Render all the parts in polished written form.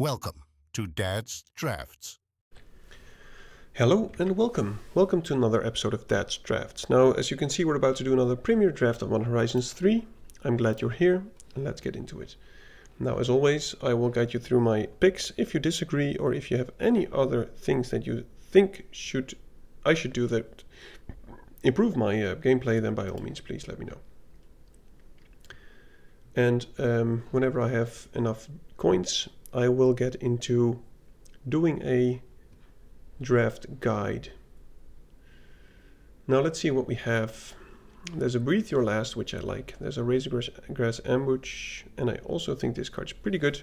Welcome to Dad's Drafts. Hello and welcome. Welcome to another episode of Dad's Drafts. Now, as you can see, we're about to do another premiere draft of Modern Horizons 3. I'm glad you're here, and let's get into it. Now, as always, I will guide you through my picks. If you disagree or if you have any other things that you think I should do that improve my gameplay, then by all means, please let me know. And whenever I have enough coins, I will get into doing a draft guide. Now let's see what we have. There's a Breathe Your Last, which I like. There's a Razorgrass Ambush, and I also think this card's pretty good.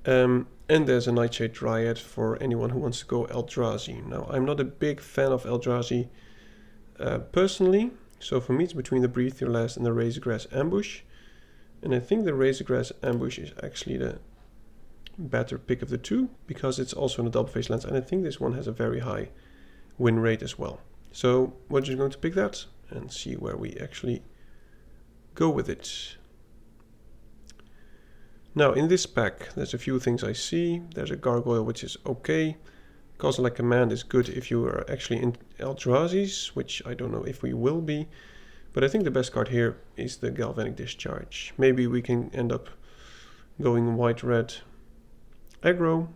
And there's a Nightshade Dryad for anyone who wants to go Eldrazi. Now, I'm not a big fan of Eldrazi personally, so for me it's between the Breathe Your Last and the Razorgrass Ambush. And I think the Razorgrass Ambush is actually the better pick of the two, because it's also in a double face lens, and I think this one has a very high win rate as well. So we're just going to pick that and see where we actually go with it. Now in this pack there's a few things I see. There's a Gargoyle, which is okay. Kozilek Command is good if you are actually in Eldrazi's, which I don't know if we will be, but I think the best card here is the Galvanic Discharge. Maybe we can end up going white-red aggro,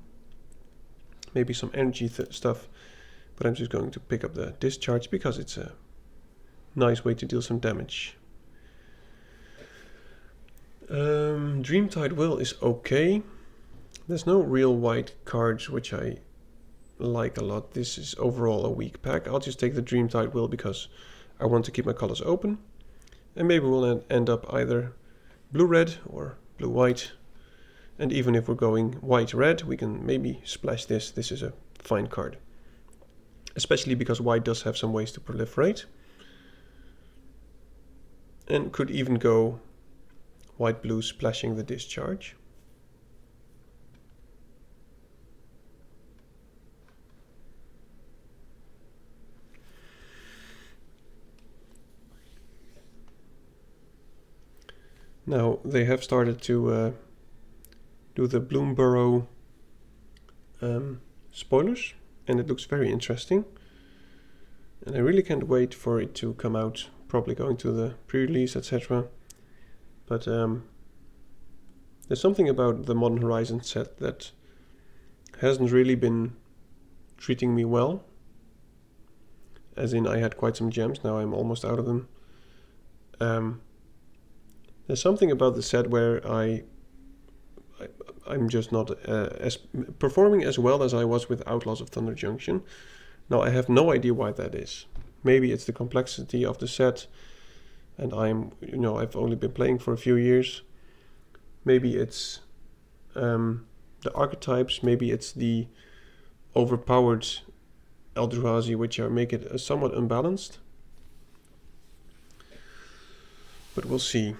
maybe some energy stuff, but I'm just going to pick up the Discharge because it's a nice way to deal some damage. Dreamtide Will is okay. There's no real white cards which I like a lot. This is overall a weak pack. I'll just take the Dreamtide Will because I want to keep my colors open, and maybe we'll end up either blue-red or blue-white. And even if we're going white-red, we can maybe splash this. This is a fine card, especially because white does have some ways to proliferate. And could even go white-blue, splashing the Discharge. Now, they have started to do the Bloomborough spoilers, and it looks very interesting. And I really can't wait for it to come out, probably going to the pre-release, etc. But there's something about the Modern Horizons set that hasn't really been treating me well. As in, I had quite some gems, now I'm almost out of them. There's something about the set where I'm just not as performing as well as I was with Outlaws of Thunder Junction. Now I have no idea why that is. Maybe it's the complexity of the set, and I've only been playing for a few years. Maybe it's the archetypes. Maybe it's the overpowered Eldrazi, which make it somewhat unbalanced. But we'll see.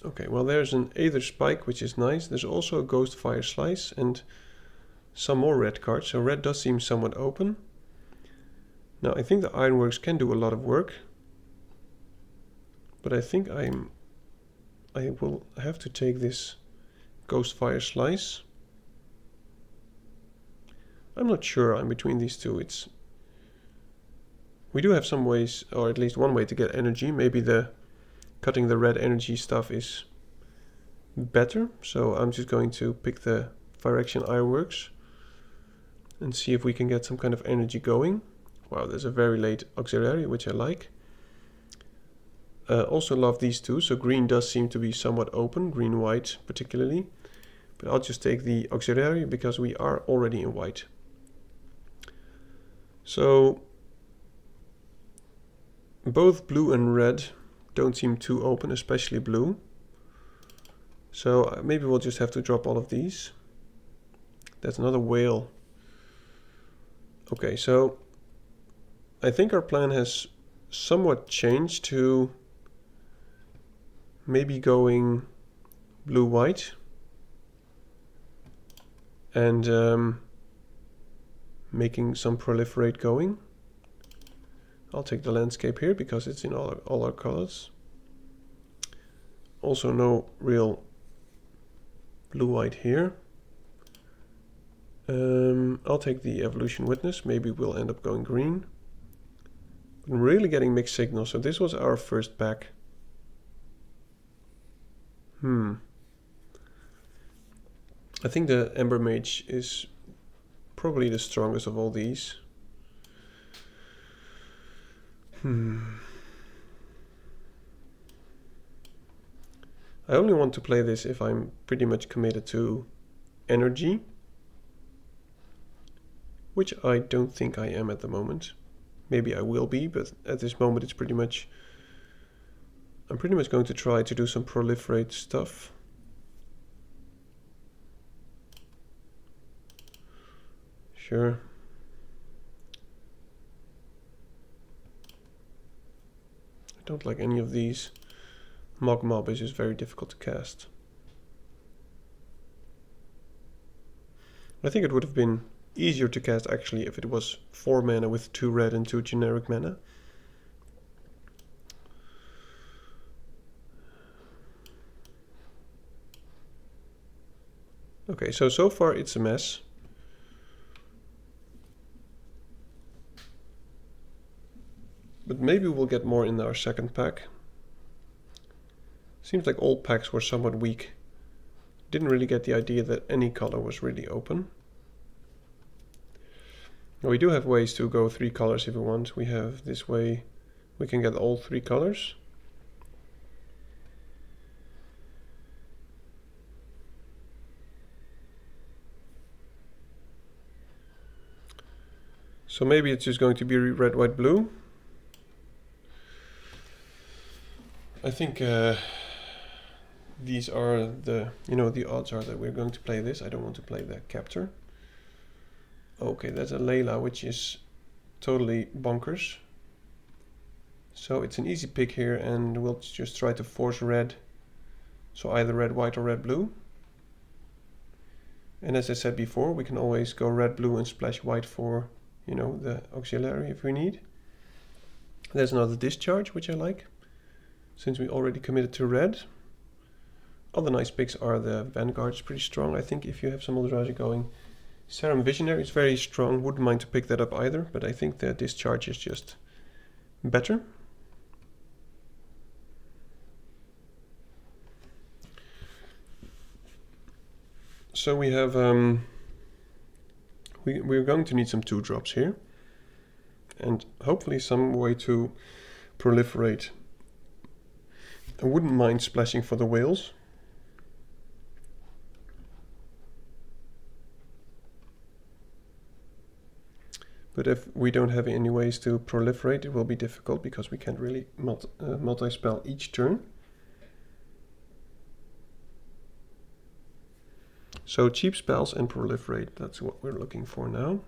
Okay, well, there's an Aether Spike, which is nice. There's also a Ghostfire Slice and some more red cards. So red does seem somewhat open. Now, I think the Ironworks can do a lot of work, but I think I will have to take this Ghostfire Slice. I'm not sure. I'm between these two. We do have some ways, or at least one way to get energy. Maybe the cutting the red energy stuff is better, so I'm just going to pick the Phyrexian Ironworks and see if we can get some kind of energy going. Wow, there's a very late Auxiliary, which I like. Also love these two, so green does seem to be somewhat open, green-white particularly, but I'll just take the Auxiliary because we are already in white. So both blue and red don't seem too open, especially blue. So maybe we'll just have to drop all of these. That's another whale. Okay, so I think our plan has somewhat changed to maybe going blue-white and making some proliferate going. I'll take the landscape here because it's in all our colors. Also no real blue-white here. I'll take the evolution witness. Maybe we'll end up going green. I'm really getting mixed signals. So this was our first pack. I think the Ember Mage is probably the strongest of all these. I only want to play this if I'm pretty much committed to energy, which I don't think I am at the moment. Maybe I will be, but at this moment it's pretty much... I'm pretty much going to try to do some proliferate stuff. Sure. I don't like any of these. Mog Mob is just very difficult to cast. I think it would have been easier to cast actually if it was 4 mana with 2 red and 2 generic mana. Okay, so far it's a mess. But maybe we'll get more in our second pack. Seems like all packs were somewhat weak. Didn't really get the idea that any color was really open. Now we do have ways to go 3 colors if we want. We have this way, we can get all 3 colors. So maybe it's just going to be red, white, blue. I think these are the, the odds are that we're going to play this. I don't want to play the Captor. Okay, that's a Layla, which is totally bonkers. So it's an easy pick here, and we'll just try to force red. So either red, white, or red, blue. And as I said before, we can always go red, blue, and splash white for, the auxiliary if we need. There's another discharge, which I like, since we already committed to red. Other nice picks are the Vanguard's pretty strong. I think if you have some Eldrazi going, Serum Visionary is very strong. Wouldn't mind to pick that up either, but I think the discharge is just better. So we have we're going to need some 2-drops here, and hopefully some way to proliferate. I wouldn't mind splashing for the whales. But if we don't have any ways to proliferate, it will be difficult because we can't really multi-spell each turn. So cheap spells and proliferate, that's what we're looking for now.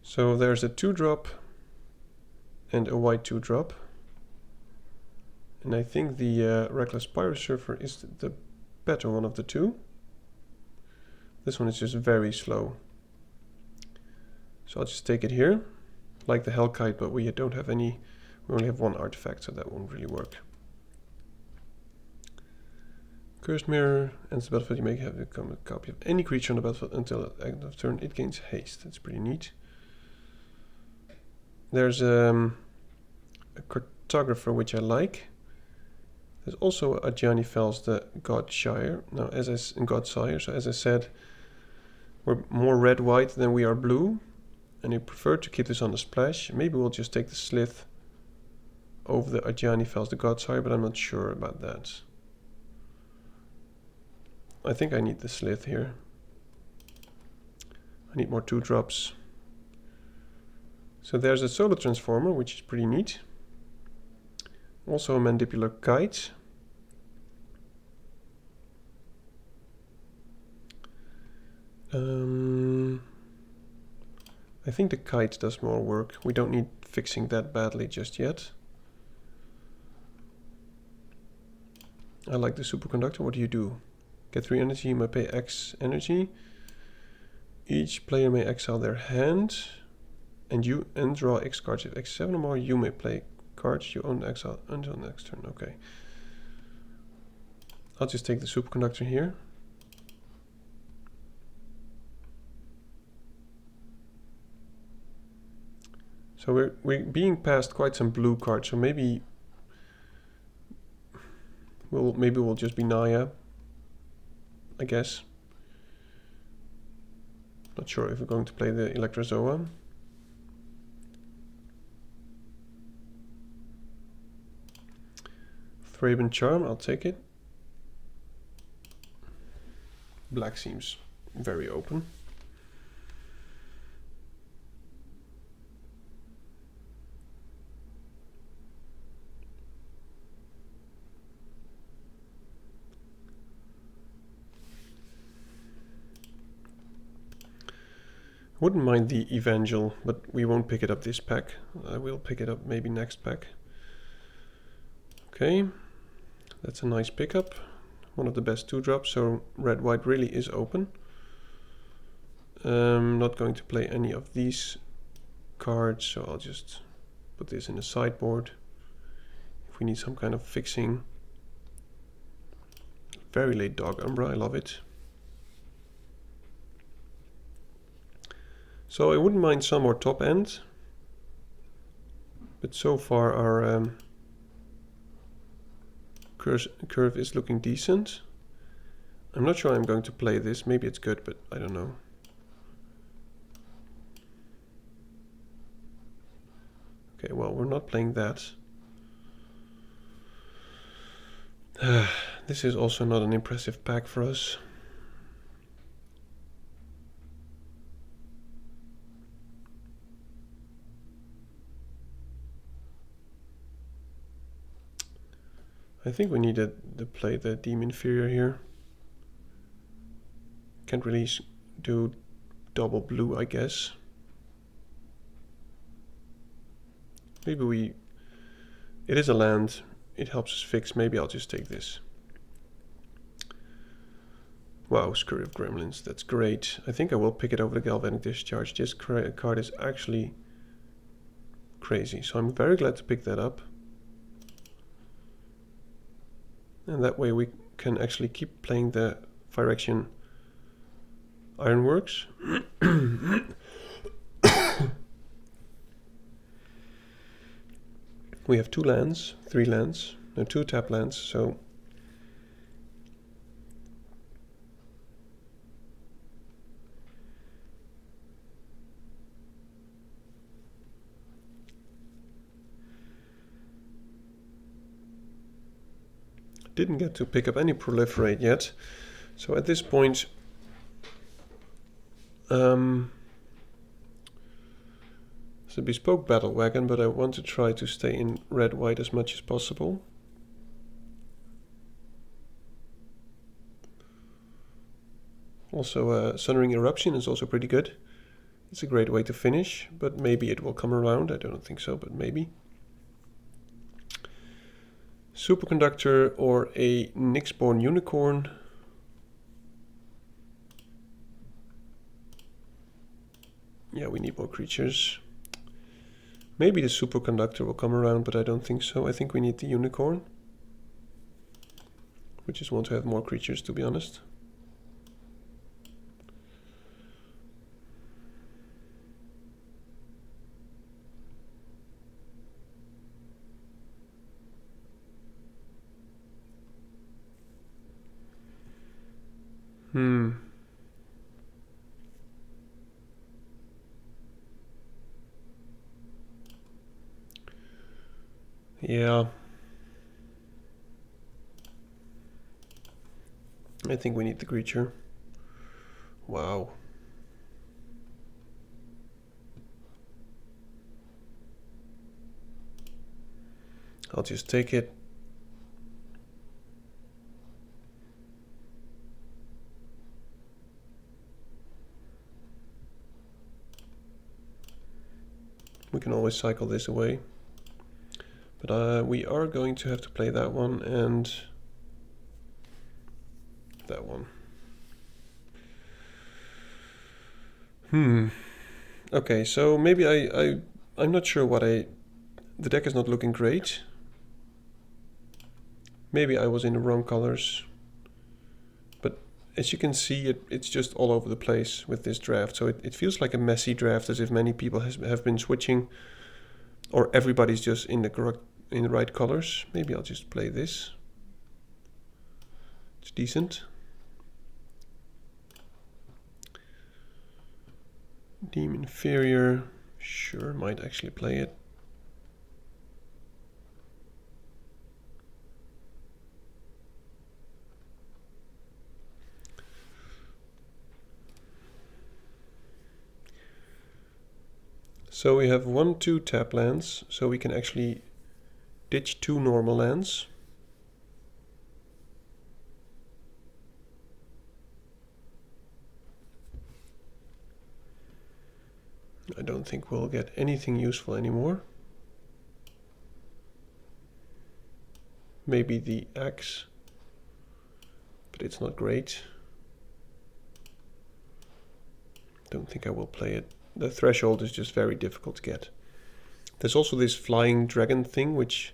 So there's a 2-drop and a white 2-drop. And I think the Reckless Pyrosurfer is the better one of the two. This one is just very slow. So I'll just take it here, like the Hell Kite, but we don't have any, we only have 1 artifact, so that won't really work. Cursed Mirror, enters the battlefield, you may have become a copy of any creature on the battlefield until at the end of turn it gains haste. That's pretty neat. There's a Cartographer, which I like. There's also a Gianni Fells, the Godshire. Now, Godsire. So as I said, we're more red-white than we are blue, and I prefer to keep this on the splash. Maybe we'll just take the Slith over the Gianni Fells, the Godsire, but I'm not sure about that. I think I need the Slith here. I need more 2-drops. So there's a Solar Transformer, which is pretty neat. Also a Mandibular Kite. I think the Kite does more work. We don't need fixing that badly just yet. I like the Superconductor. What do you do? Get 3 energy, you might pay X energy. Each player may exile their hand, and draw X cards. If X7 or more, you may play cards you own exile until next turn. Okay. I'll just take the superconductor here. So we're being passed quite some blue cards, so maybe we'll just be Naya, I guess. Not sure if we're going to play the Electrozoa. Thraben Charm, I'll take it. Black seems very open. Wouldn't mind the Evangel, but we won't pick it up this pack. I will pick it up maybe next pack. Okay, that's a nice pickup. One of the best 2-drops, so red-white really is open. Not going to play any of these cards, so I'll just put this in the sideboard. If we need some kind of fixing. Very late Dog Umbra, I love it. So I wouldn't mind some more top end, but so far our curve is looking decent. I'm not sure I'm going to play this. Maybe it's good, but I don't know. Okay, well, we're not playing that. This is also not an impressive pack for us. I think we need to play the Demon Inferior here. Can't really do double blue, I guess. Maybe it is a land, it helps us fix. Maybe I'll just take this. Wow, Scurry of Gremlins, that's great. I think I will pick it over the Galvanic Discharge. This card is actually crazy, so I'm very glad to pick that up. And that way we can actually keep playing the Phyrexian Ironworks. We have 2 lands, 3 lands, no 2 tap lands, so didn't get to pick up any Proliferate yet. So at this point, it's a bespoke battle wagon, but I want to try to stay in red-white as much as possible. Also, Soaring Eruption is also pretty good. It's a great way to finish, but maybe it will come around. I don't think so, but maybe. Superconductor or a Nyxborn Unicorn. Yeah, we need more creatures. Maybe the Superconductor will come around, but I don't think so. I think we need the Unicorn. We just want to have more creatures, to be honest. Yeah. I think we need the creature. Wow. I'll just take it. We can always cycle this away. But we are going to have to play that one and that one. Okay, so maybe I'm not sure what the deck is not looking great. Maybe I was in the wrong colors. But as you can see, it's just all over the place with this draft. So it feels like a messy draft, as if many people have been switching, or everybody's just in the right colors. Maybe I'll just play this. It's decent. Deem inferior. Sure, might actually play it. So we have 1/2 tap lands, so we can actually ditch 2 normal lands. I don't think we'll get anything useful anymore. Maybe the axe, but it's not great. Don't think I will play it. The threshold is just very difficult to get. There's also this flying dragon thing, which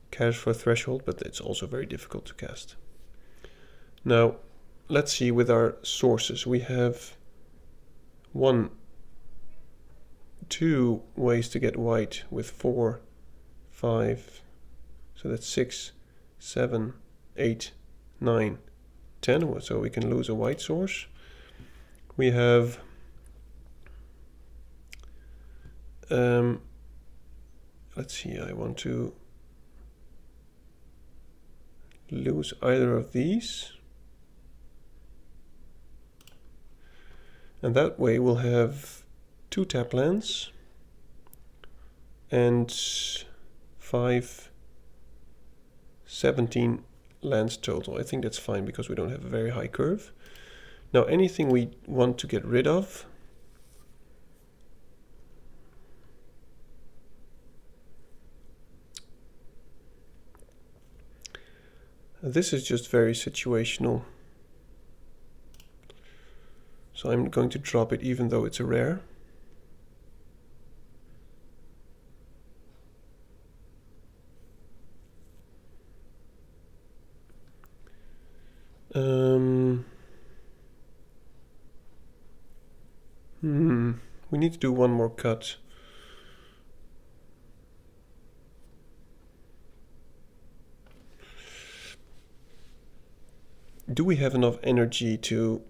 cares for threshold, but it's also very difficult to cast. Now, let's see with our sources. We have 2 ways to get white with 4, 5, so that's 6, 7, 8, 9, 10, so we can lose a white source. We have let's see, I want to lose either of these. And that way we'll have 2 tap lands and 17 lands total. I think that's fine because we don't have a very high curve. Now anything we want to get rid of, this is just very situational. So I'm going to drop it even though it's a rare. We need to do one more cut. Do we have enough energy to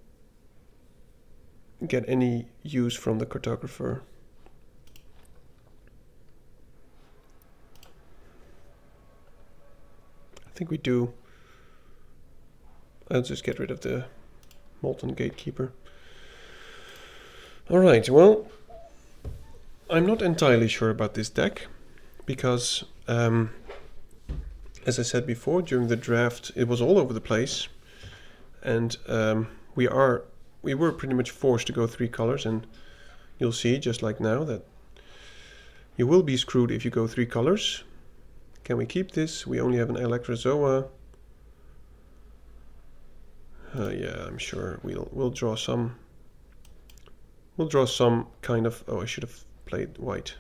get any use from the cartographer? I think we do. I'll just get rid of the Molten Gatekeeper. Alright, well, I'm not entirely sure about this deck because, as I said before, during the draft it was all over the place, and we were pretty much forced to go 3 colors, and you'll see, just like now, that you will be screwed if you go 3 colors. Can we keep this? We only have an Electrozoa. Yeah, I'm sure we'll draw some. We'll draw some kind of. Oh, I should have played white.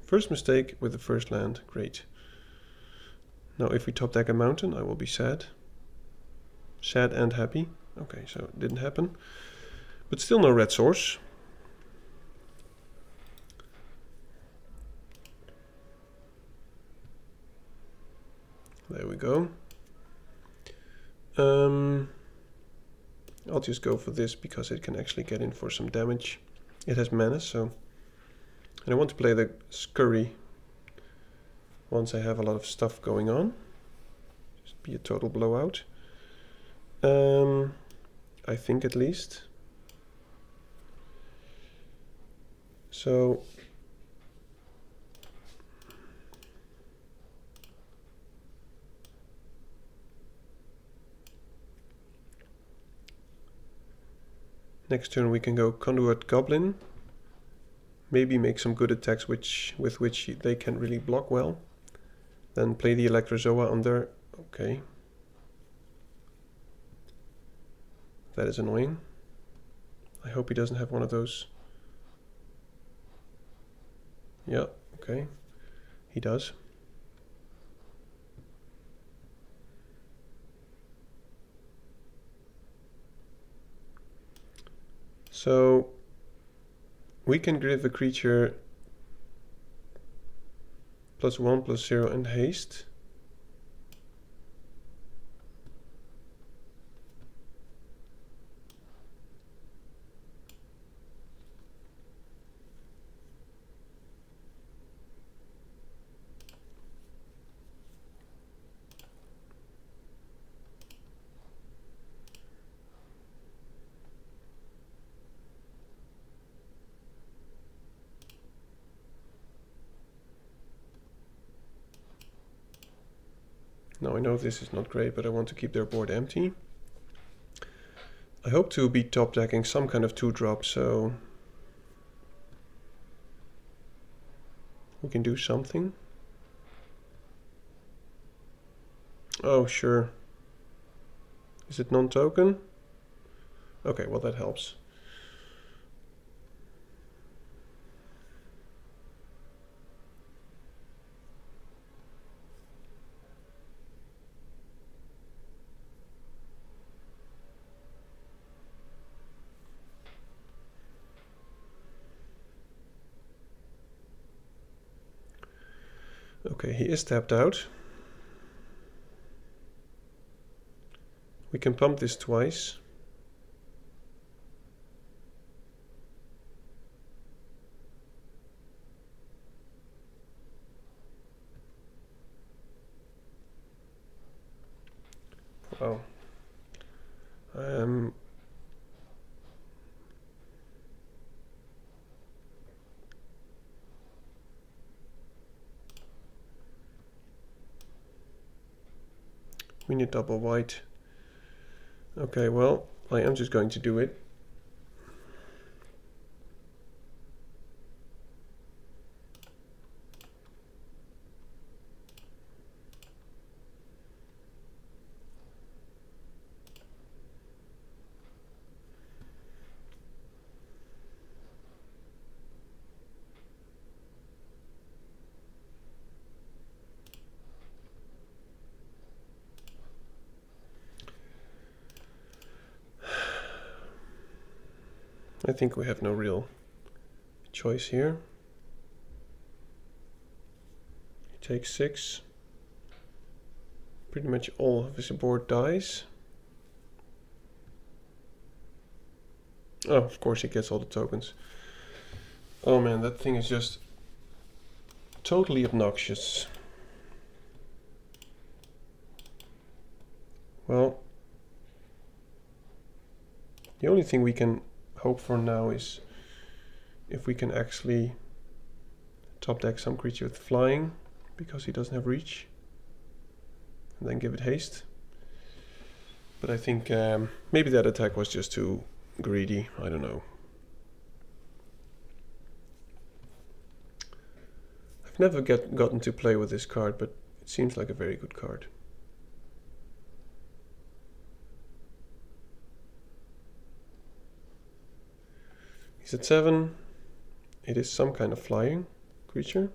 First mistake with the first land. Great. Now, if we top deck a mountain, I will be sad. Sad and happy. Okay, so it didn't happen. But still no red source. There we go. I'll just go for this because it can actually get in for some damage. It has menace, so. And I want to play the scurry once I have a lot of stuff going on. Just be a total blowout. I think at least. So next turn we can go Conduit Goblin. Maybe make some good attacks with which they can really block well. Then play the Electrozoa on there. Okay. That is annoying. I hope he doesn't have one of those Yeah, okay. He does. So we can give a creature +1/+0 and haste. Now I know this is not great, but I want to keep their board empty. I hope to be top decking some kind of 2-drop, so we can do something. Oh, sure. Is it non-token? Okay, well that helps. Okay, he is tapped out. We can pump this twice. Wow. We need double white. Okay, well, I am just going to do it. I think we have no real choice here. He takes 6. Pretty much all of his board dies. Oh, of course he gets all the tokens. Oh man, that thing is just totally obnoxious. Well, the only thing we can hope for now is if we can actually top deck some creature with flying, because he doesn't have reach, and then give it haste. But I think maybe that attack was just too greedy, I don't know. I've never gotten to play with this card, but it seems like a very good card. He's at 7. It is some kind of flying creature.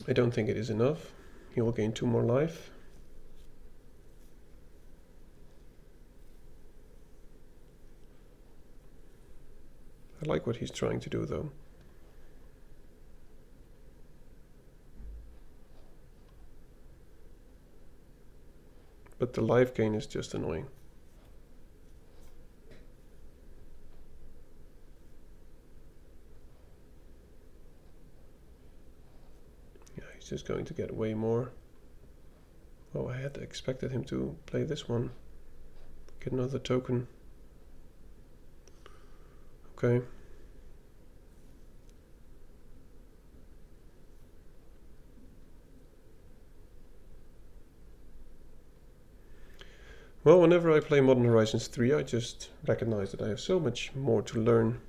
I don't think it is enough. He will gain 2 more life. I like what he's trying to do though. But the life gain is just annoying. Yeah, he's just going to get way more. Oh, I had expected him to play this one. Get another token. Okay. Well, whenever I play Modern Horizons 3, I just recognize that I have so much more to learn.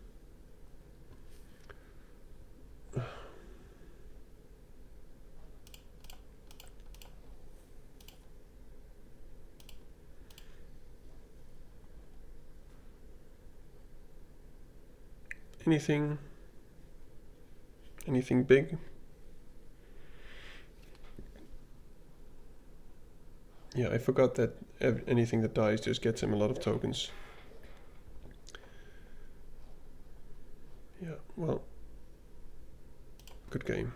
Anything big? Yeah, I forgot that anything that dies just gets him a lot of tokens. Yeah, well, good game.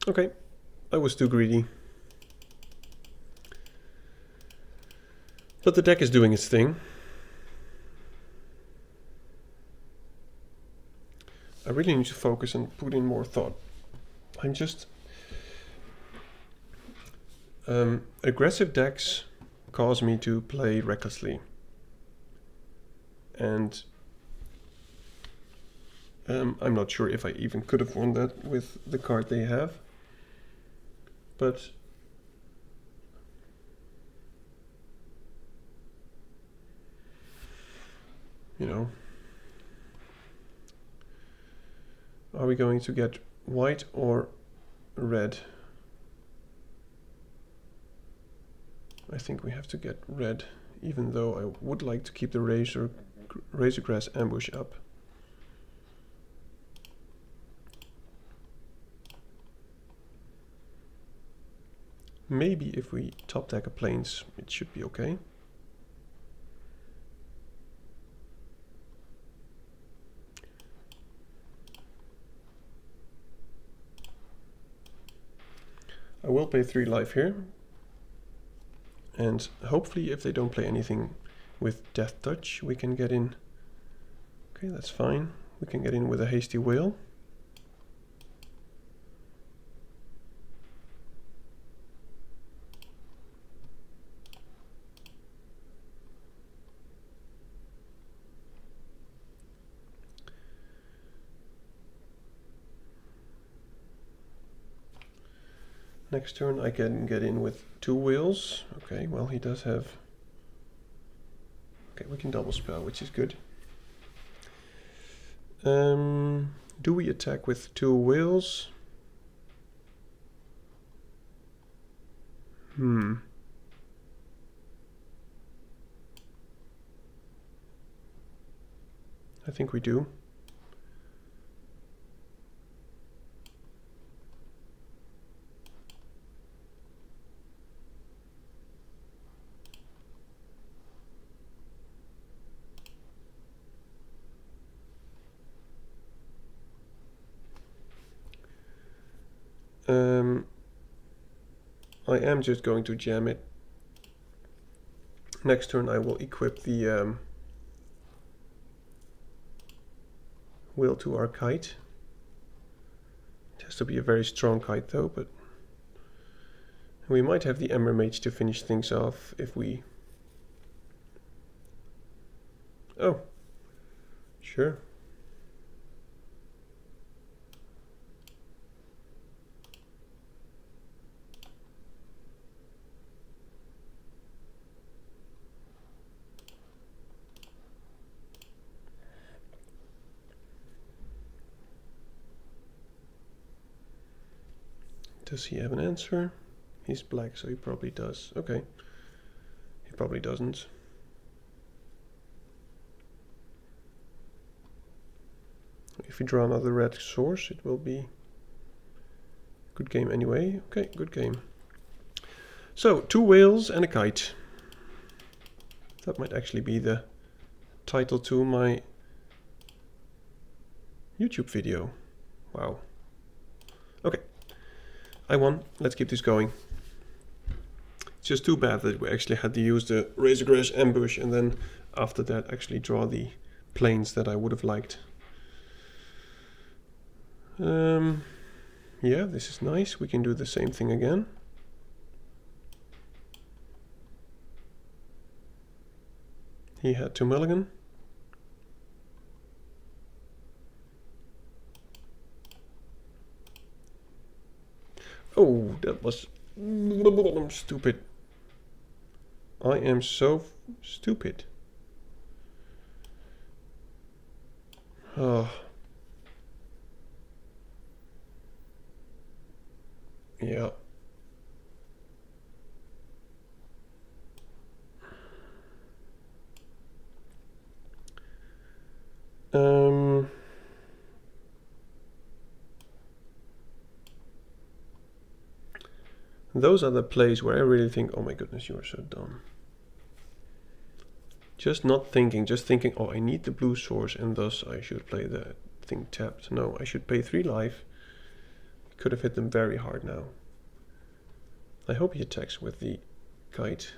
Okay, I was too greedy. But the deck is doing its thing. I really need to focus and put in more thought. I'm just... aggressive decks cause me to play recklessly. And I'm not sure if I even could have won that with the card they have. But you know, are we going to get white or red? I think we have to get red, even though I would like to keep the Razorgrass ambush up. Maybe if we top deck a plains, it should be okay. I will pay 3 life here. And hopefully if they don't play anything with Death Touch, we can get in. Okay, that's fine. We can get in with a Hasty Whale. Next turn I can get in with 2 wheels. Okay, well he does have... Okay, we can double spell, which is good. Do we attack with 2 wheels? I think we do. I am just going to jam it. Next turn I will equip the wheel to our Kite. It has to be a very strong Kite though, but we might have the Ember Mage to finish things off if we... Oh, sure. Does he have an answer? He's black, so he probably does. Okay. He probably doesn't. If we draw another red source, it will be good game anyway. Okay, good game. So, 2 whales and a Kite. That might actually be the title to my YouTube video. Wow. Okay. I won. Let's keep this going. It's just too bad that we actually had to use the Razorgrass ambush and then after that actually draw the plains that I would have liked. Yeah, this is nice. We can do the same thing again. He had 2 mulligan. Oh, that was stupid. I am so stupid. Oh. Yeah. Those are the plays where I really think, oh my goodness, you are so dumb. Just not thinking, just thinking, oh, I need the blue source and thus I should play the thing tapped. No, I should pay 3 life. Could have hit them very hard now. I hope he attacks with the kite.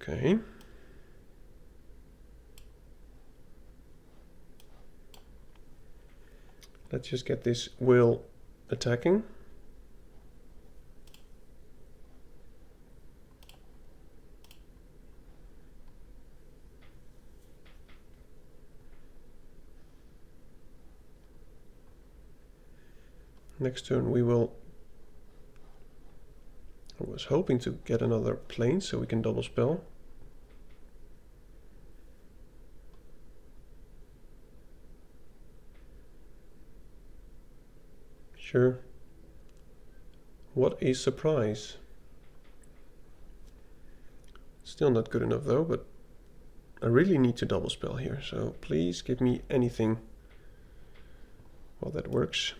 Okay. Let's just get this whale attacking. Next turn we will... I was hoping to get another plane so we can double spell. Sure. What a surprise. Still not good enough though, but I really need to double spell here, so please give me anything while that works.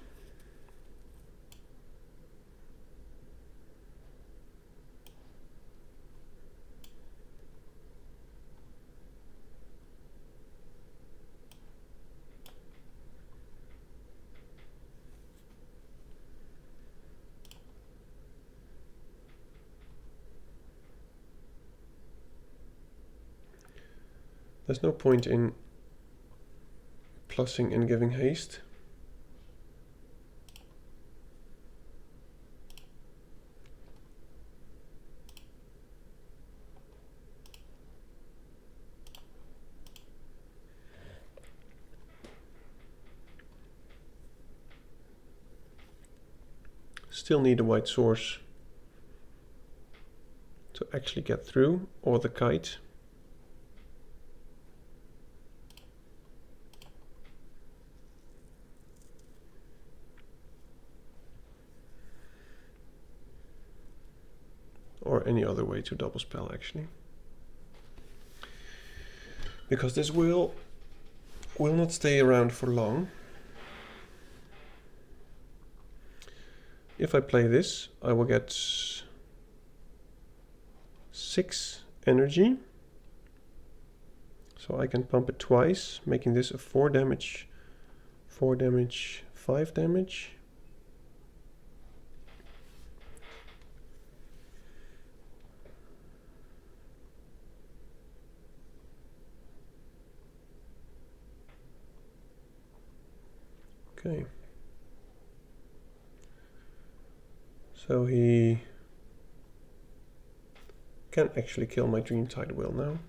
There's no point in plussing and giving haste. Still need a white source to actually get through, or the kite. Or any other way to double spell actually. Because this will not stay around for long. If I play this, I will get 6 energy. So I can pump it twice, making this a 4 damage, 4 damage, 5 damage. Okay. So he can actually kill my Dreamtide Will now.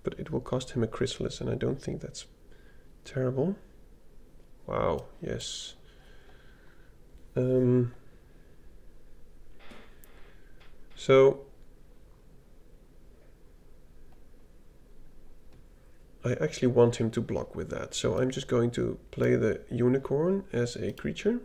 But it will cost him a Chrysalis, and I don't think that's terrible. Wow, yes. So I actually want him to block with that. So I'm just going to play the Unicorn as a creature.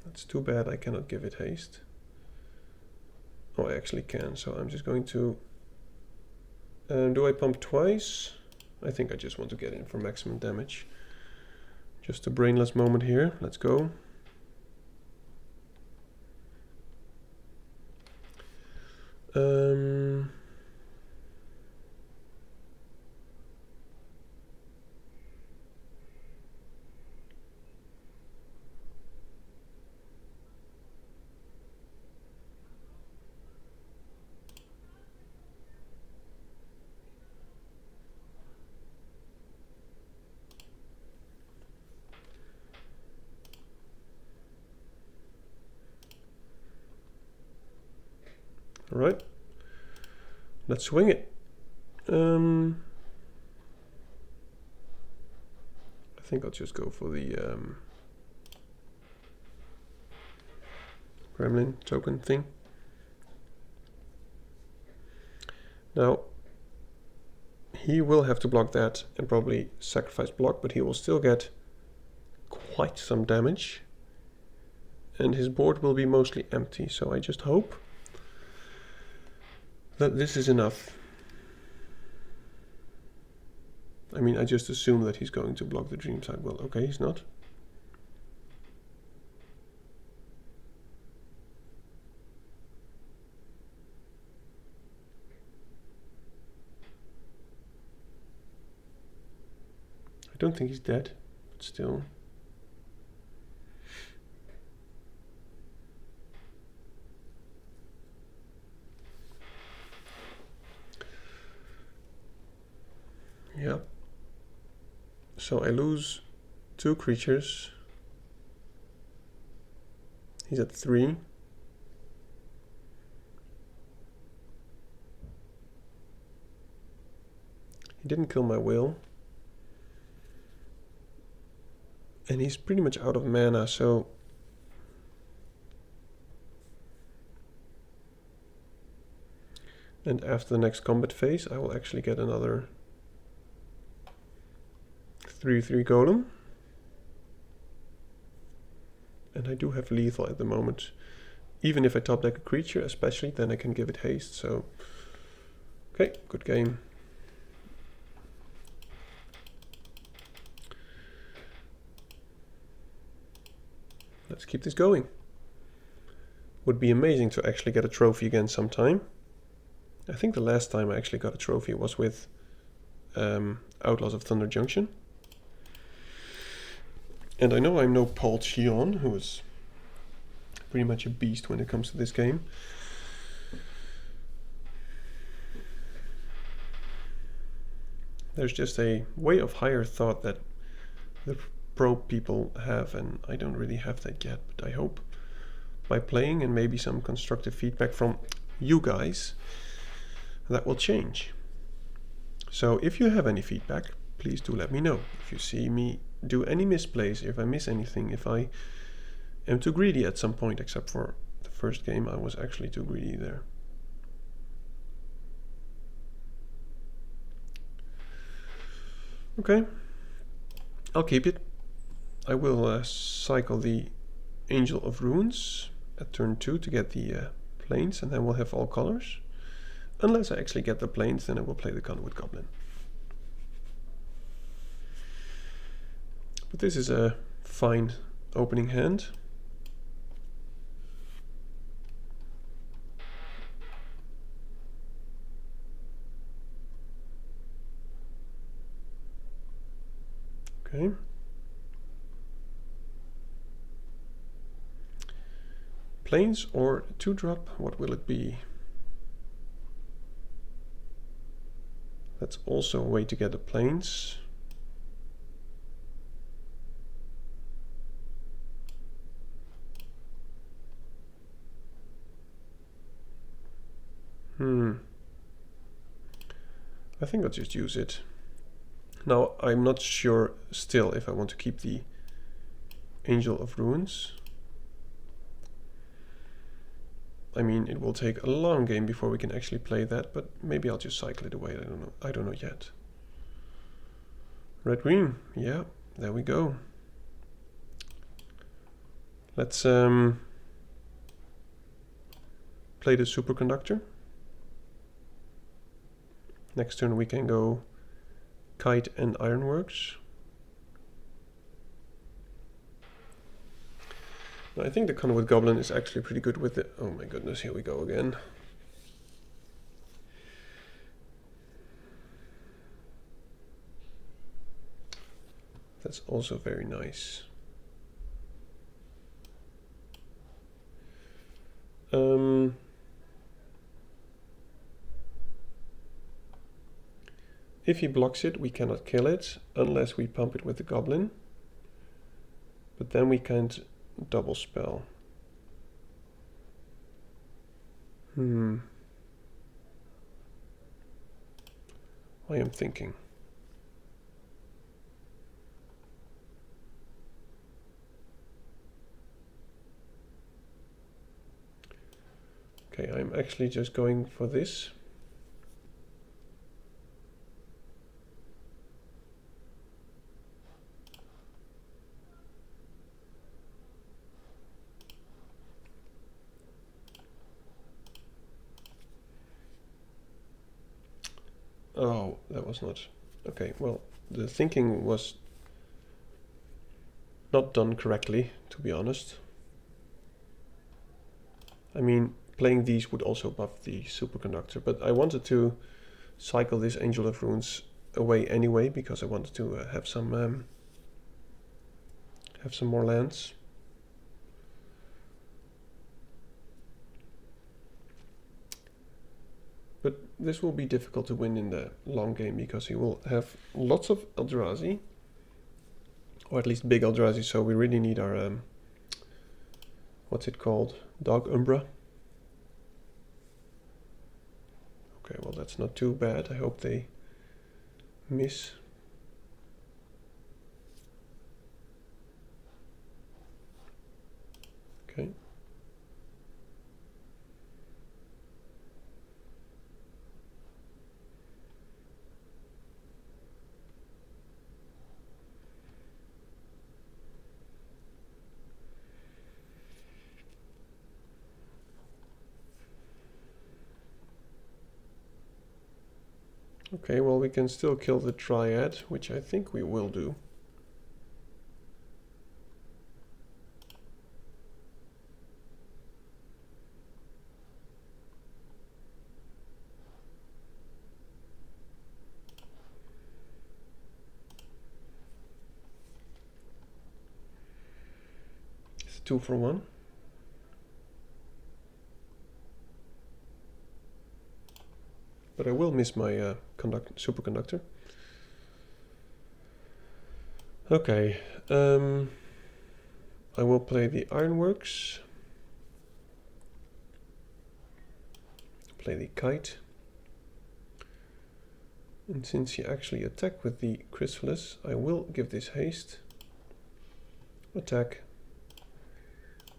It's too bad I cannot give it haste. Oh, I actually can, so I'm just going to... do I pump twice? I think I just want to get in for maximum damage. Just a brainless moment here. Let's go. Alright. Let's swing it. I think I'll just go for the Gremlin token thing. Now, he will have to block that and probably sacrifice block, but he will still get quite some damage. And his board will be mostly empty, so I just hope that this is enough. I mean, I just assume that he's going to block the Dreamside. Well, okay, he's not. I don't think he's dead, but still. Yeah. So I lose 2 creatures. He's at 3. He didn't kill my whale. And he's pretty much out of mana, so and after the next combat phase I will actually get another 3/3 golem. And I do have lethal at the moment. Even if I top deck a creature especially, then I can give it haste, so okay, good game. Let's keep this going. Would be amazing to actually get a trophy again sometime. I think the last time I actually got a trophy was with Outlaws of Thunder Junction. And I know I'm no Paul Cheon, who is pretty much a beast when it comes to this game. There's just a way of higher thought that the pro people have, and I don't really have that yet, but I hope by playing and maybe some constructive feedback from you guys, that will change. So if you have any feedback, please do let me know. If you see me do any misplays, if I miss anything, if I am too greedy at some point, except for the first game I was actually too greedy there. Okay, I'll keep it. I will cycle the Angel of Runes at turn 2 to get the planes, and then we'll have all colors. Unless I actually get the planes, then I will play the Conduit Goblin. But this is a fine opening hand. Okay. Planes or 2-drop, what will it be? That's also a way to get the planes. I think I'll just use it. Now, I'm not sure still if I want to keep the Angel of Ruins. I mean, it will take a long game before we can actually play that, but maybe I'll just cycle it away. I don't know. I don't know yet. Red green, yeah, there we go. Let's play the superconductor. Next turn we can go Kite and Ironworks. Now, I think the Conduit Goblin is actually pretty good with it. Oh my goodness, here we go again. That's also very nice. If he blocks it, we cannot kill it unless we pump it with the Goblin. But then we can't double spell. I am thinking. Okay, I'm actually just going for this. Oh, that was not... Okay, well, the thinking was not done correctly, to be honest. I mean, playing these would also buff the superconductor, but I wanted to cycle this Angel of Runes away anyway because I wanted to have some more lands. But this will be difficult to win in the long game because he will have lots of Eldrazi, or at least big Eldrazi. So we really need our what's it called? Dog Umbra. Okay, well that's not too bad. I hope they miss. Okay. Okay, well we can still kill the Triad, which I think we will do. It's 2 for 1. But I will miss my superconductor. Okay, I will play the Ironworks. Play the Kite. And since he actually attacked with the Chrysalis, I will give this haste, attack,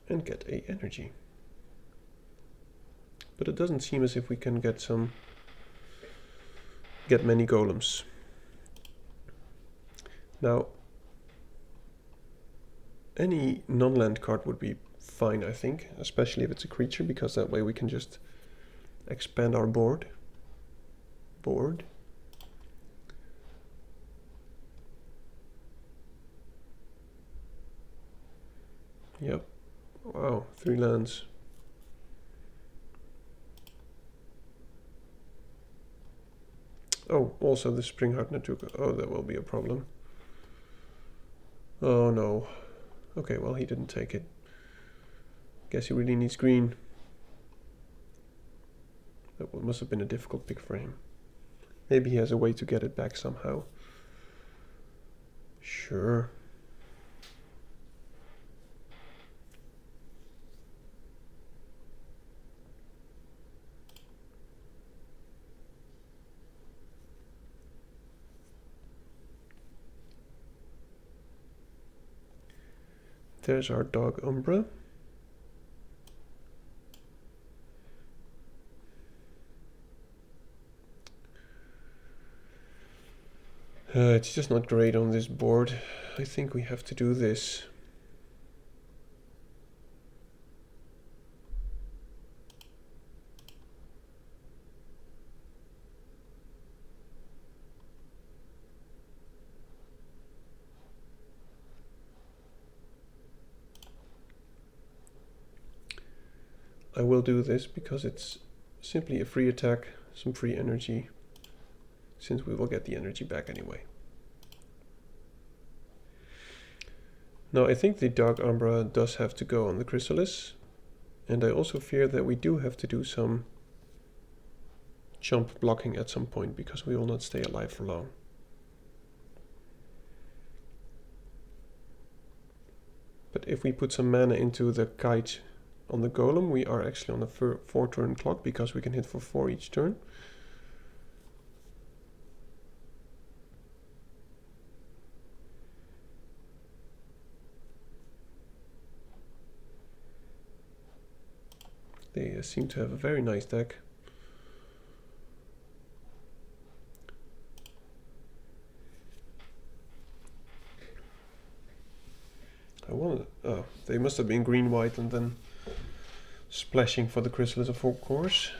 and get a energy. But it doesn't seem as if we can get many golems. Now, any non-land card would be fine, I think, especially if it's a creature, because that way we can just expand our board. Yep. Wow, 3 lands. Oh, also the Springheart Natuka. Oh, that will be a problem. Oh no. Okay, well he didn't take it. Guess he really needs green. That must have been a difficult pick for him. Maybe he has a way to get it back somehow. Sure. There's our Dog Umbra. It's just not great on this board. I think we have to do this. I will do this because it's simply a free attack, some free energy, since we will get the energy back anyway. Now I think the Dark Umbra does have to go on the Chrysalis, and I also fear that we do have to do some jump blocking at some point because we will not stay alive for long. But if we put some mana into the Kite on the Golem, we are actually on a 4-turn clock because we can hit for 4 each turn. They seem to have a very nice deck. Oh, they must have been green-white and then splashing for the Chrysalis, of course.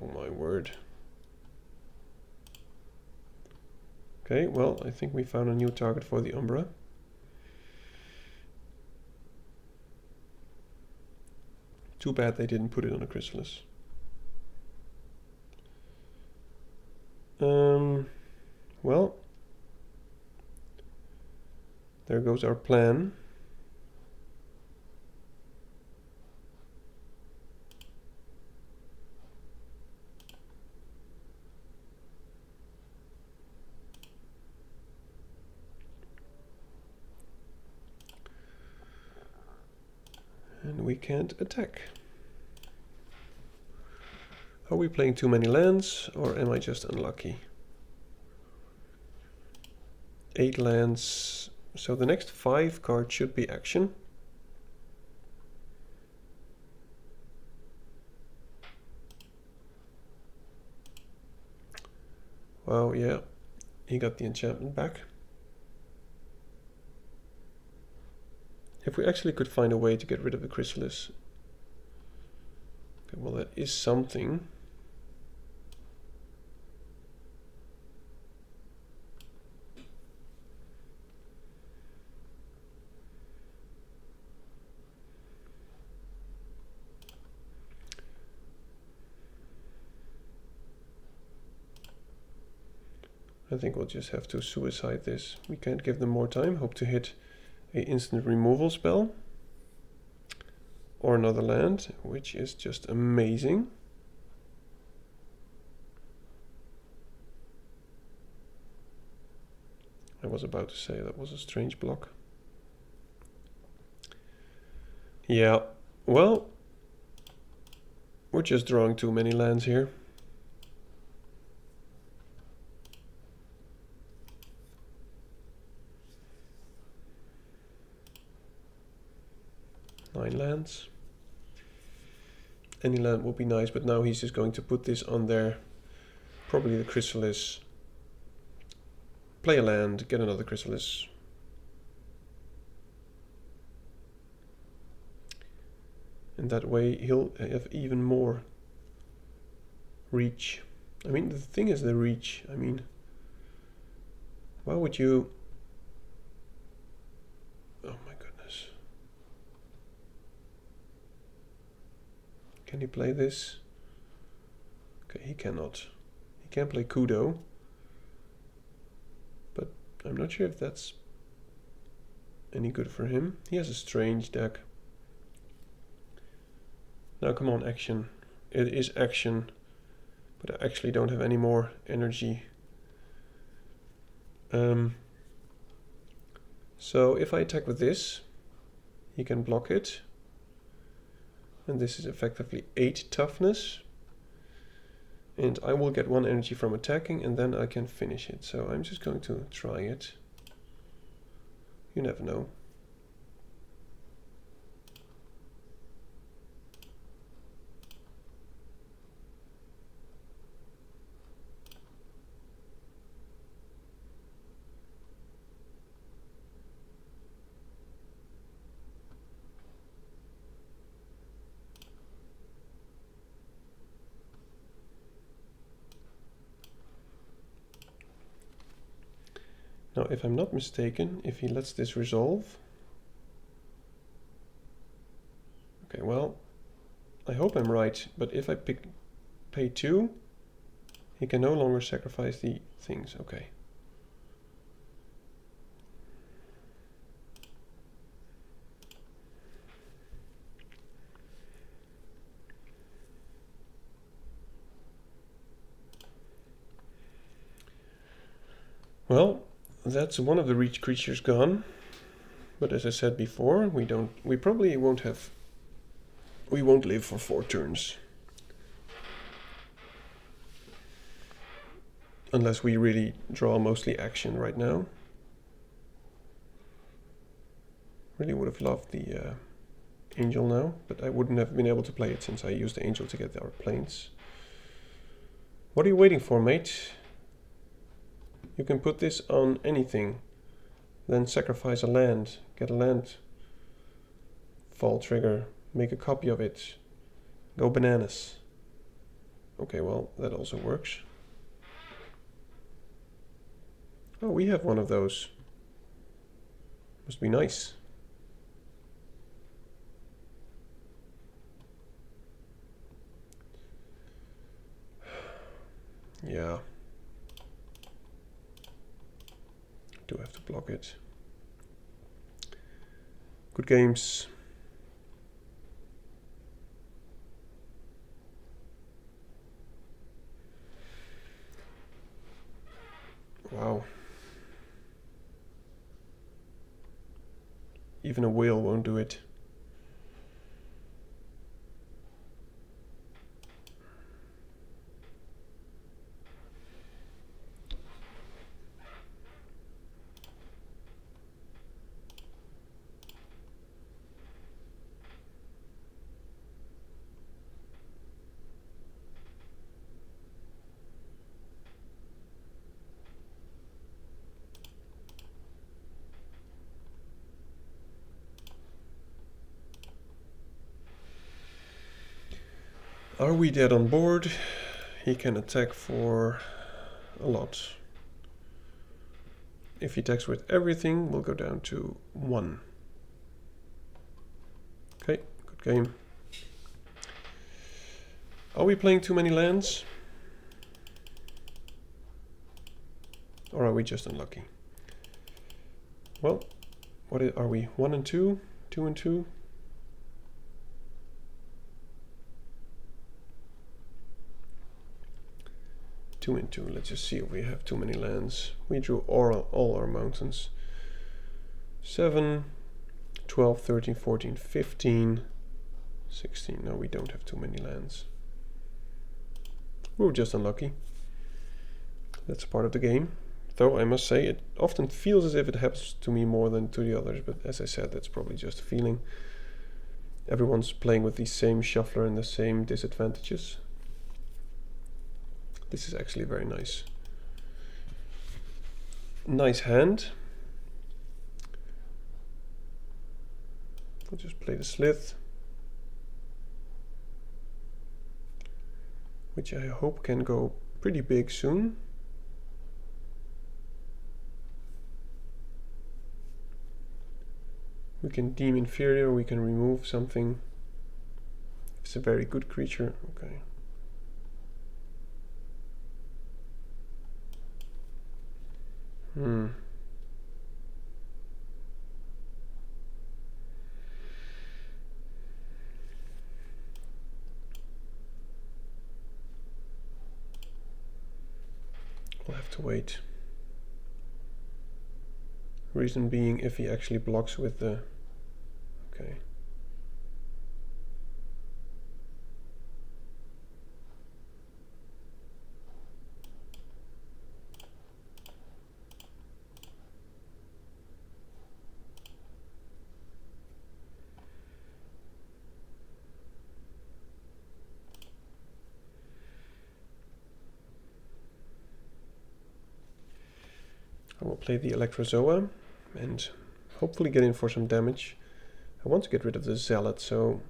Oh my word. Okay, well, I think we found a new target for the Umbra. Too bad they didn't put it on a Chrysalis. Well, there goes our plan. And we can't attack. Are we playing too many lands, or am I just unlucky? 8 lands. So the next 5 cards should be action. Wow, yeah. He got the enchantment back. If we actually could find a way to get rid of the Chrysalis. Okay, well, that is something. I think we'll just have to suicide this. We can't give them more time. Hope to hit an instant removal spell. Or another land, which is just amazing. I was about to say that was a strange block. Yeah, well, we're just drawing too many lands here. Nine lands. Any land would be nice, but now he's just going to put this on there. Probably the Chrysalis. Play a land, get another Chrysalis. And that way he'll have even more reach. I mean, the thing is the reach. I mean, why would you... Oh my goodness. Can he play this? Okay, he cannot. He can play Kudo. But I'm not sure if that's any good for him. He has a strange deck. Now come on, action. It is action. But I actually don't have any more energy. So if I attack with this, he can block it. And this is effectively 8 toughness. And I will get 1 energy from attacking, and then I can finish it. So I'm just going to try it. You never know. Now, if I'm not mistaken, if he lets this resolve... Okay, well, I hope I'm right, but if I pay 2, he can no longer sacrifice the things. Okay. Well, that's one of the reach creatures gone. But as I said before, we probably won't live for 4 turns. Unless we really draw mostly action right now. Really would have loved the Angel now, but I wouldn't have been able to play it since I used the Angel to get our planes. What are you waiting for, mate? You can put this on anything. Then sacrifice a land. Get a land. Fall trigger. Make a copy of it. Go bananas. Okay, well, that also works. Oh, we have one of those. Must be nice. Yeah. Do have to block it. Good games. Wow. Even a whale won't do it. Are we dead on board? He can attack for a lot. If he attacks with everything, we'll go down to 1. Okay, good game. Are we playing too many lands? Or are we just unlucky? Well, are we? 1 and 2? 2 and 2? Two and 2. Let's just see if we have too many lands. We drew all our mountains. 7, 12, 13, 14, 15, 16. No, we don't have too many lands. We were just unlucky. That's part of the game. Though I must say, it often feels as if it happens to me more than to the others. But as I said, that's probably just a feeling. Everyone's playing with the same shuffler and the same disadvantages. This is actually very nice. Nice hand. I'll just play the Slith, which I hope can go pretty big soon. We can deem inferior, we can remove something. It's a very good creature. Okay. We'll have to wait. Reason being, if he actually blocks with the... Okay. I will play the Electrozoa and hopefully get in for some damage. I want to get rid of the Zealot, so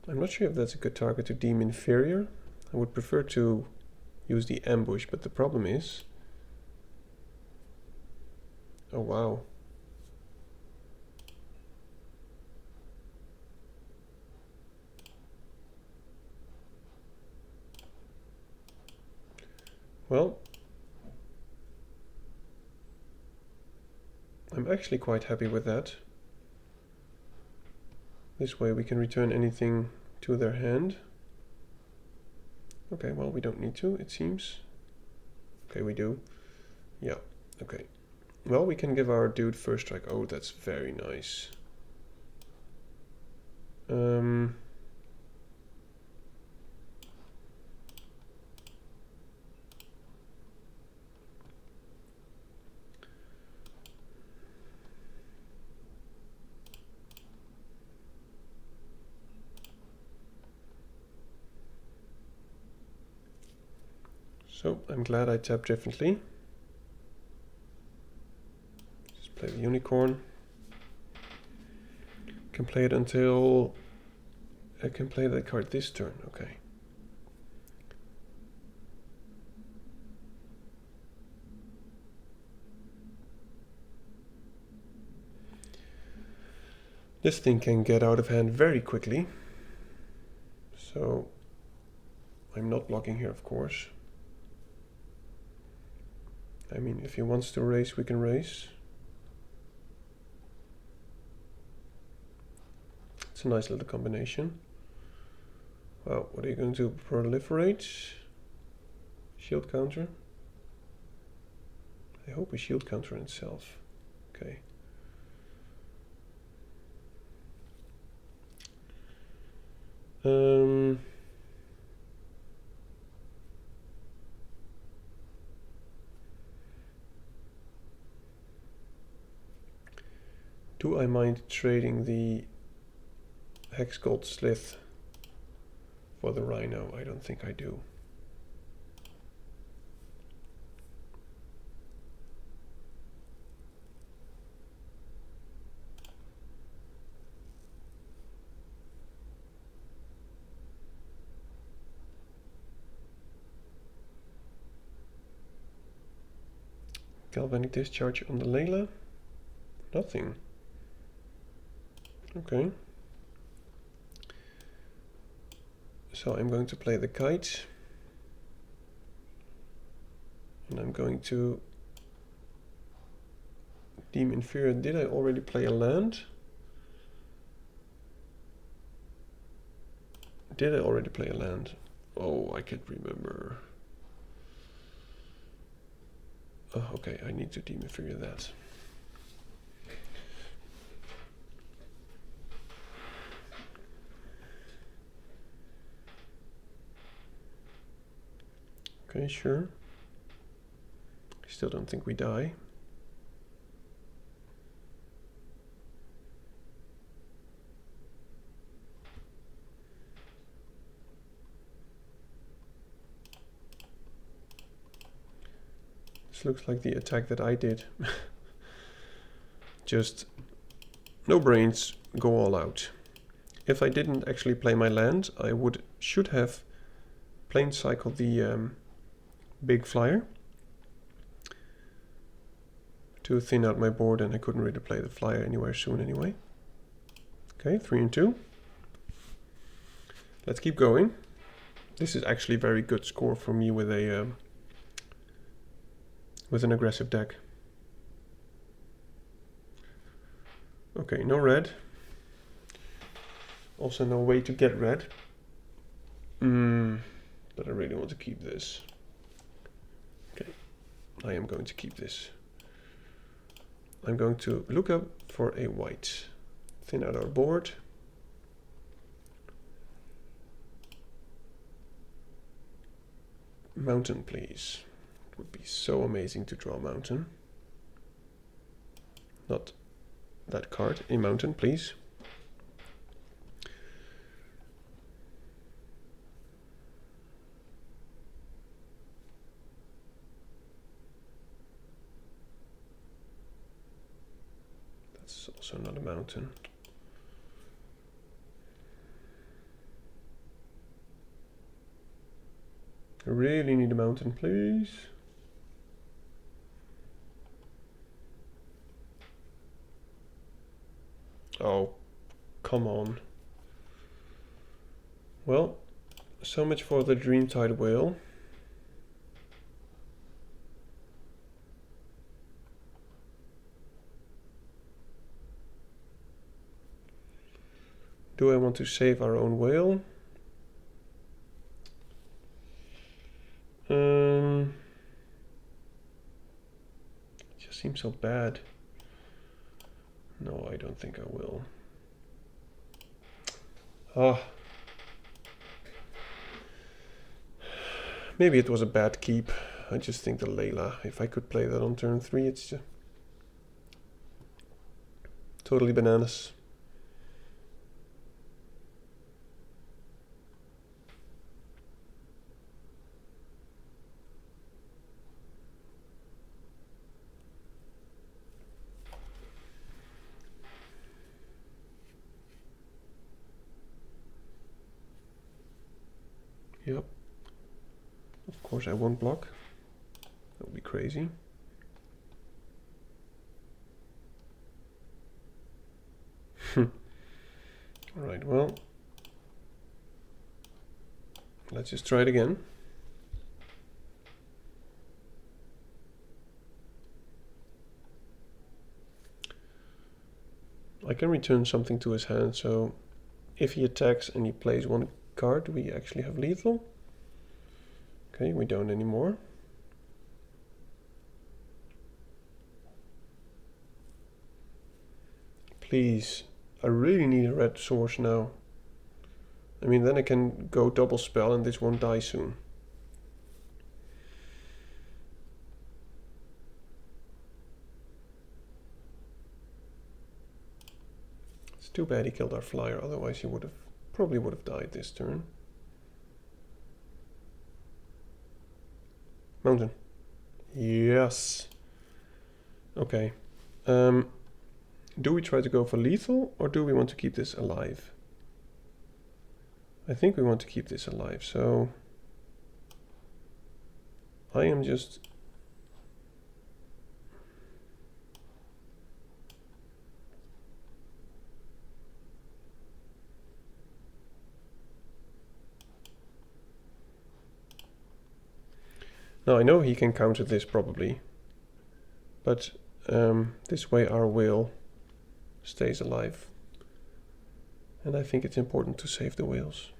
I'm not sure if that's a good target to deem inferior. I would prefer to use the Ambush, but the problem is... Oh wow. Well, I'm actually quite happy with that. This way we can return anything to their hand. Okay, well, we don't need to, it seems. Okay, we do. Yeah, okay. Well, we can give our dude first strike. Oh, that's very nice. So I'm glad I tapped differently. Just play the unicorn. Can play it until I can play that card this turn. Okay. This thing can get out of hand very quickly. So I'm not blocking here, of course. I mean, if he wants to raise, we can raise. It's a nice little combination. Wow, what are you going to proliferate? Shield counter? I hope a shield counter in itself. Okay. Do I mind trading the Hex Gold Slith for the Rhino? I don't think I do. Galvanic Discharge on the Layla? Nothing. Okay. So I'm going to play the Kite. And I'm going to deem inferior. Did I already play a land? Did I already play a land? Oh, I can't remember. Oh, okay, I need to deem inferior that. Okay, sure. I still don't think we die. This looks like the attack that I did. Just no brains, go all out. If I didn't actually play my land, I should have plane cycled the big flyer to thin out my board, and I couldn't really play the flyer anywhere soon anyway. Okay, 3 and 2. Let's keep going. This is actually a very good score for me with a with an aggressive deck. Okay, no red. Also no way to get red. But I really want to keep this. Okay, I am going to keep this. I'm going to look up for a white. Thin out our board. Mountain, please. It would be so amazing to draw a mountain. Not that card. A mountain, please. That's also not a mountain. I really need a mountain, please. Oh, come on. Well, so much for the Dreamtide Whale. Do I want to save our own whale? It just seems so bad. No, I don't think I will. Ah. Maybe it was a bad keep. I just think the Layla, if I could play that on turn 3, it's just totally bananas. Yep. Of course I won't block. That would be crazy. Alright, well. Let's just try it again. I can return something to his hand, so if he attacks and he plays one card, we actually have lethal. Okay, we don't anymore. Please, I really need a red source now. I mean, then I can go double spell and this won't die soon. It's too bad he killed our flyer, otherwise he probably would have died this turn. Mountain. Yes. Okay. Do we try to go for lethal or do we want to keep this alive? I think we want to keep this alive, so I am just now I know he can counter this probably, but this way our whale stays alive. And I think it's important to save the whales.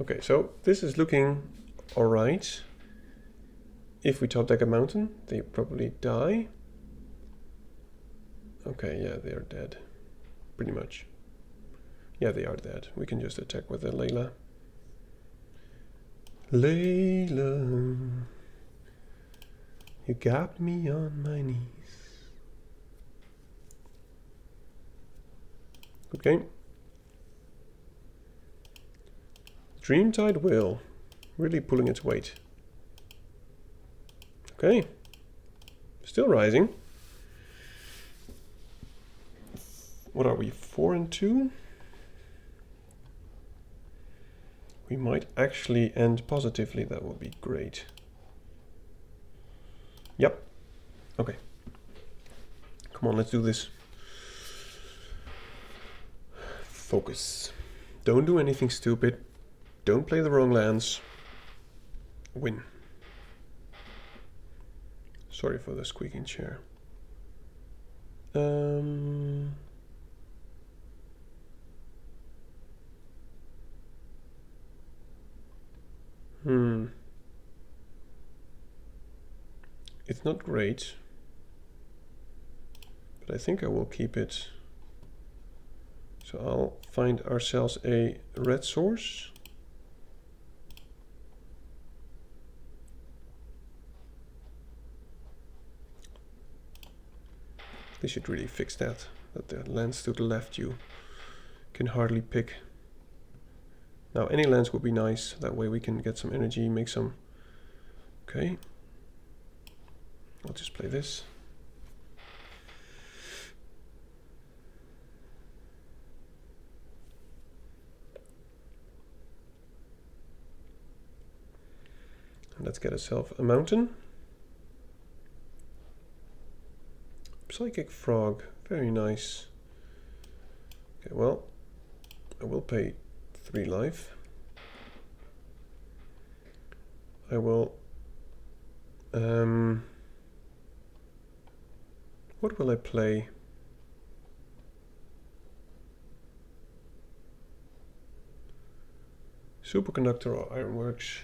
Okay, so this is looking alright. If we top deck a mountain, they probably die. Okay, yeah, they are dead. Pretty much. Yeah, they are dead. We can just attack with a Layla. Layla, you got me on my knees. Good game. Dreamtide Whale, really pulling its weight. Okay, still rising. What are we, 4 and 2? We might actually end positively, that would be great. Yep, okay. Come on, let's do this. Focus. Don't do anything stupid. Don't play the wrong lands. Win. Sorry for the squeaking chair. It's not great, but I think I will keep it. So I'll find ourselves a red source. They should really fix that the lands to the left you can hardly pick. Now any lands would be nice, that way we can get some energy, make some... Okay. I'll just play this. And let's get ourselves a mountain. Psychic Frog, very nice. Okay, well, I will pay 3 life. I will... what will I play? Superconductor or Ironworks?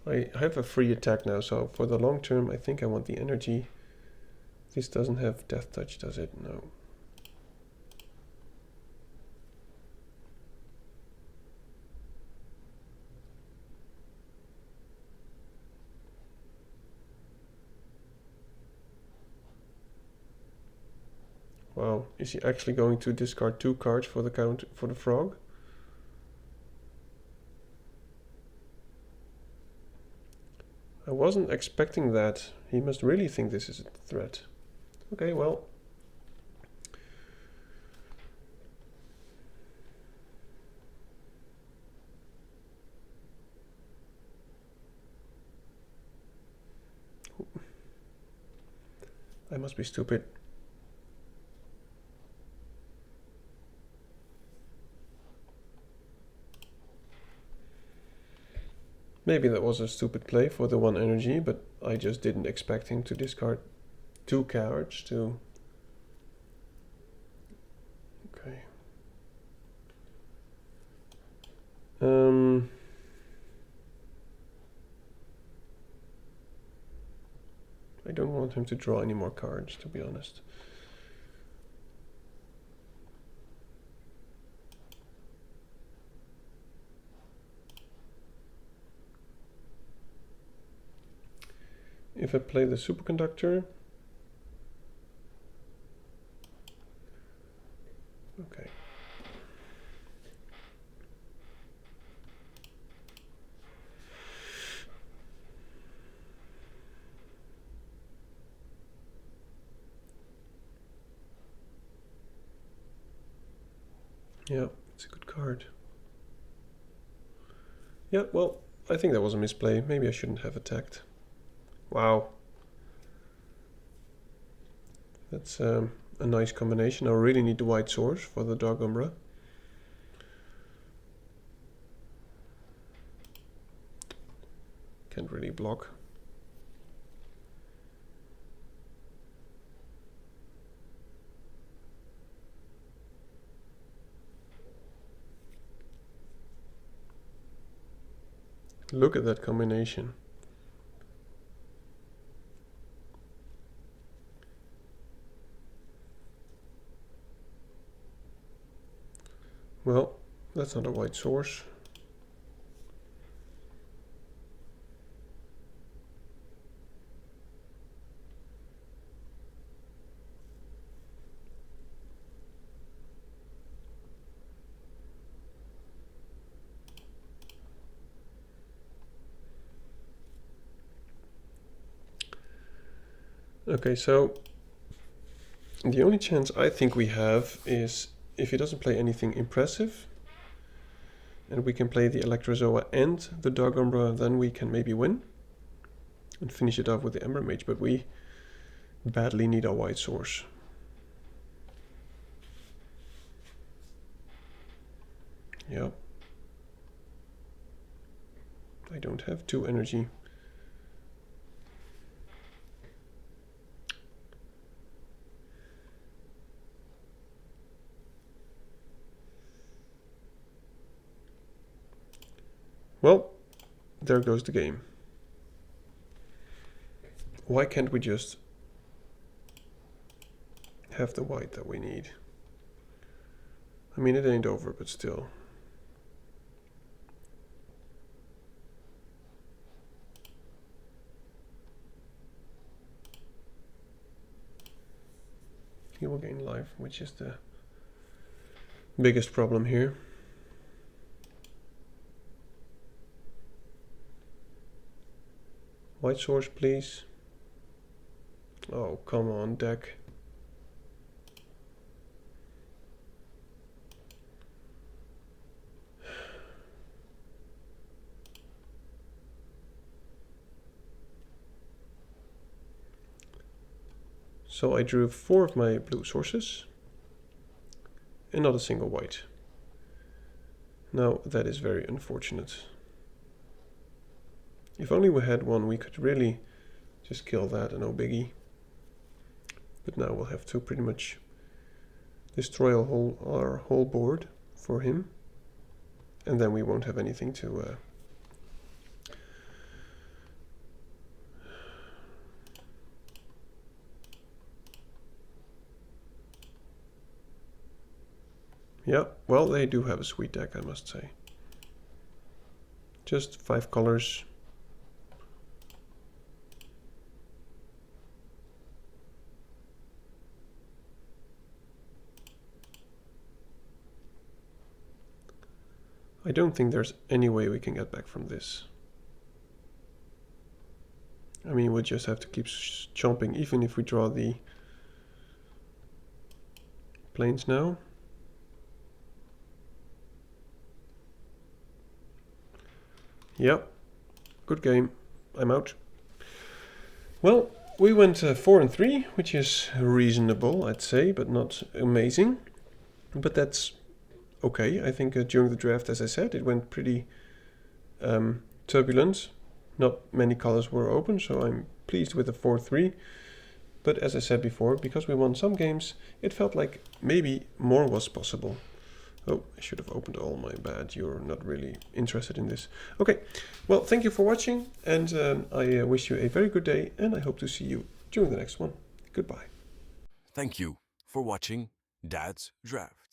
I have a free attack now, so for the long term I think I want the energy. This doesn't have Death Touch, does it? No. Wow, is he actually going to discard 2 cards for the count for the frog? I wasn't expecting that. He must really think this is a threat. Okay, well. I must be stupid. Maybe that was a stupid play for the 1 energy, but I just didn't expect him to discard 2 cards to... Okay. I don't want him to draw any more cards, to be honest. If I play the superconductor... Okay. Yeah, it's a good card. Yeah, well, I think that was a misplay. Maybe I shouldn't have attacked. Wow. That's a nice combination. I really need the white source for the Dark Umbra. Can't really block. Look at that combination. Well, that's not a white source. Okay, so the only chance I think we have is if he doesn't play anything impressive, and we can play the Electrozoa and the Dark Umbra, then we can maybe win and finish it off with the Ember Mage, but we badly need our white source. Yep. I don't have 2 energy. Well, there goes the game. Why can't we just have the white that we need? I mean, it ain't over, but still. He will gain life, which is the biggest problem here. White source, please. Oh, come on, deck. So I drew 4 of my blue sources and not a single white. Now that is very unfortunate. If only we had one, we could really just kill that and no biggie. But now we'll have to pretty much destroy our whole board for him. And then we won't have anything to... Yeah, well, they do have a sweet deck, I must say. Just 5 colors. I don't think there's any way we can get back from this. I mean, we'll just have to keep chomping, even if we draw the planes now. Yep, good game. I'm out. Well, we went 4 and 3, which is reasonable, I'd say, but not amazing. But that's okay. I think during the draft, as I said, it went pretty turbulent. Not many colors were open, so I'm pleased with the 4-3. But as I said before, because we won some games, it felt like maybe more was possible. Oh, I should have opened all my bad. You're not really interested in this. Okay, well, thank you for watching, and I wish you a very good day, and I hope to see you during the next one. Goodbye. Thank you for watching Dad's Draft.